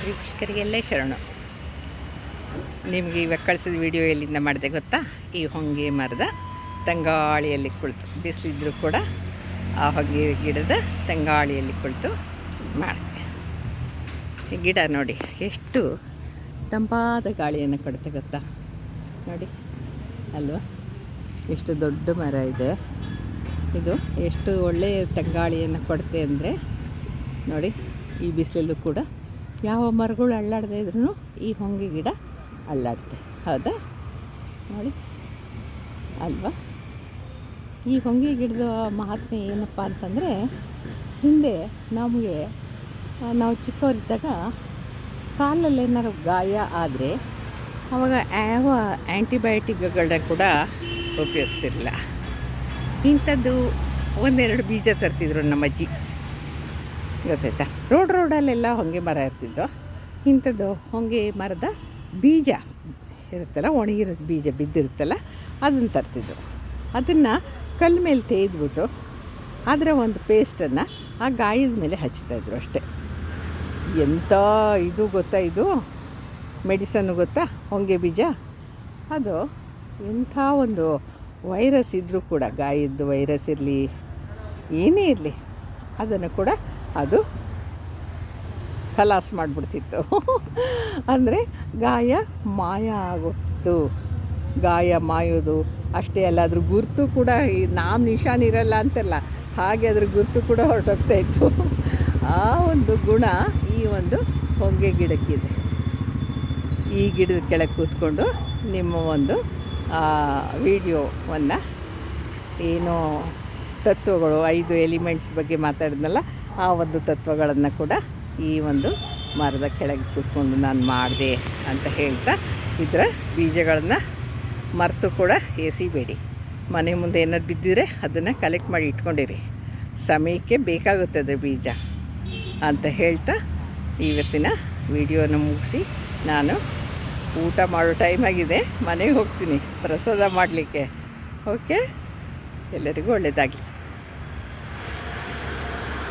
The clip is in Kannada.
ವೀಕ್ಷಕರಿಗೆಲ್ಲ ಶರಣು. ನಿಮಗೆ ಇವಾಗ ಕಳಿಸಿದ ವಿಡಿಯೋ ಎಲ್ಲಿಂದ ಮಾಡಿದೆ ಗೊತ್ತಾ? ಈ ಹೊಂಗೆ ಮರದ ತಂಗಾಳಿಯಲ್ಲಿ ಕುಳಿತು, ಬಿಸಿಲಿದ್ರೂ ಕೂಡ ಆ ಹೊಂಗೆ ಗಿಡದ ತಂಗಾಳಿಯಲ್ಲಿ ಕುಳಿತು ಮಾಡಿದೆ. ಈ ಗಿಡ ನೋಡಿ ಎಷ್ಟು ತಂಪಾದ ಗಾಳಿಯನ್ನು ಕೊಡುತ್ತೆ ಗೊತ್ತಾ? ನೋಡಿ ಅಲ್ವಾ, ಎಷ್ಟು ದೊಡ್ಡ ಮರ ಇದೆ ಇದು. ಎಷ್ಟು ಒಳ್ಳೆಯ ತಂಗಾಳಿಯನ್ನು ಕೊಡುತ್ತೆ ಅಂದರೆ ನೋಡಿ, ಈ ಬಿಸಿಲಲ್ಲೂ ಕೂಡ ಯಾವ ಮರಗಳು ಅಲ್ಲಾಡದೇ ಇದ್ರೂ ಈ ಹೊಂಗೆ ಗಿಡ ಅಲ್ಲಾಡುತ್ತೆ. ಹೌದಾ? ನೋಡಿ ಅಲ್ವಾ? ಈ ಹೊಂಗೆ ಗಿಡದ ಮಹಾತ್ಮೆ ಏನಪ್ಪ ಅಂತಂದರೆ, ಹಿಂದೆ ನಾವು ಚಿಕ್ಕವರಿದ್ದಾಗ ಕಾಲಲ್ಲಿ ಏನಾದ್ರು ಗಾಯ ಆದರೆ ಆವಾಗ ಯಾವ ಆ್ಯಂಟಿಬಯೋಟಿಕ್ಗಳನ್ನ ಕೂಡ ಉಪಯೋಗಿಸ್ತಿರಲಿಲ್ಲ. ಇಂಥದ್ದು ಒಂದೆರಡು ಬೀಜ ತರ್ತಿದ್ರು ನಮ್ಮ ಅಜ್ಜಿ, ಗೊತ್ತಾಯ್ತಾ? ರೋಡಲ್ಲೆಲ್ಲ ಹೊಂಗೆ ಮರ ಇರ್ತಿದ್ದೋ. ಇಂಥದ್ದು ಹೊಂಗೆ ಮರದ ಬೀಜ ಇರುತ್ತಲ್ಲ, ಒಣಗಿರೋದು ಬೀಜ ಬಿದ್ದಿರುತ್ತಲ್ಲ, ಅದನ್ನು ತರ್ತಿದ್ರು. ಅದನ್ನು ಕಲ್ಲು ಮೇಲೆ ತೇಯ್ದುಬಿಟ್ಟು ಅದರ ಒಂದು ಪೇಸ್ಟನ್ನು ಆ ಗಾಯದ ಮೇಲೆ ಹಚ್ತಾಯಿದ್ರು ಅಷ್ಟೇ. ಎಂಥ ಇದು ಗೊತ್ತಾ, ಇದು ಮೆಡಿಸನ್ನು ಗೊತ್ತಾ? ಹೊಂಗೆ ಬೀಜ ಅದು ಎಂಥ ಒಂದು ವೈರಸ್ ಇದ್ದರೂ ಕೂಡ, ಗಾಯದ್ದು ವೈರಸ್ ಇರಲಿ ಏನೇ ಇರಲಿ, ಅದನ್ನು ಕೂಡ ಅದು ಖಲಾಸ್ ಮಾಡಿಬಿಡ್ತಿತ್ತು. ಅಂದರೆ ಗಾಯ ಮಾಯ ಆಗೋಗ್ತಿತ್ತು. ಗಾಯ ಮಾಯೋದು ಅಷ್ಟೇ ಅಲ್ಲ, ಅದ್ರ ಗುರುತು ಕೂಡ ನಿಶಾನಿರಲ್ಲ ಅಂತಲ್ಲ, ಹಾಗೆ ಅದ್ರ ಗುರುತು ಕೂಡ ಹೊರಟೋಗ್ತಾಯಿತ್ತು. ಆ ಒಂದು ಗುಣ ಈ ಒಂದು ಹೊಂಗೆ ಗಿಡಕ್ಕಿದೆ. ಈ ಗಿಡದ ಕೆಳಗೆ ಕೂತ್ಕೊಂಡು ನಿಮ್ಮ ಒಂದು ವಿಡಿಯೋವನ್ನು ಏನೋ ತತ್ವಗಳು 5 ಎಲಿಮೆಂಟ್ಸ್ ಬಗ್ಗೆ ಮಾತಾಡಿದ್ನಲ್ಲ, ಆ ಒಂದು ತತ್ವಗಳನ್ನು ಕೂಡ ಈ ಒಂದು ಮರದ ಕೆಳಗೆ ಕೂತ್ಕೊಂಡು ನಾನು ಮಾಡಿದೆ ಅಂತ ಹೇಳ್ತಾ, ಇದರ ಬೀಜಗಳನ್ನು ಮರೆತು ಕೂಡ ಎಸಿಬೇಡಿ. ಮನೆ ಮುಂದೆ ಏನಾದ್ರು ಬಿದ್ದಿದ್ರೆ ಅದನ್ನು ಕಲೆಕ್ಟ್ ಮಾಡಿ ಇಟ್ಕೊಂಡಿರಿ, ಸಮಯಕ್ಕೆ ಬೇಕಾಗುತ್ತದೆ ಬೀಜ ಅಂತ ಹೇಳ್ತಾ ಇವತ್ತಿನ ವಿಡಿಯೋನ ಮುಗಿಸಿ ನಾನು ಊಟ ಮಾಡೋ ಟೈಮ್ ಆಗಿದೆ, ಮನೆಗೆ ಹೋಗ್ತೀನಿ ಪ್ರಸಾದ ಮಾಡಲಿಕ್ಕೆ. ಓಕೆ, ಎಲ್ಲರಿಗೂ ಒಳ್ಳೆಯದಾಗಲಿ.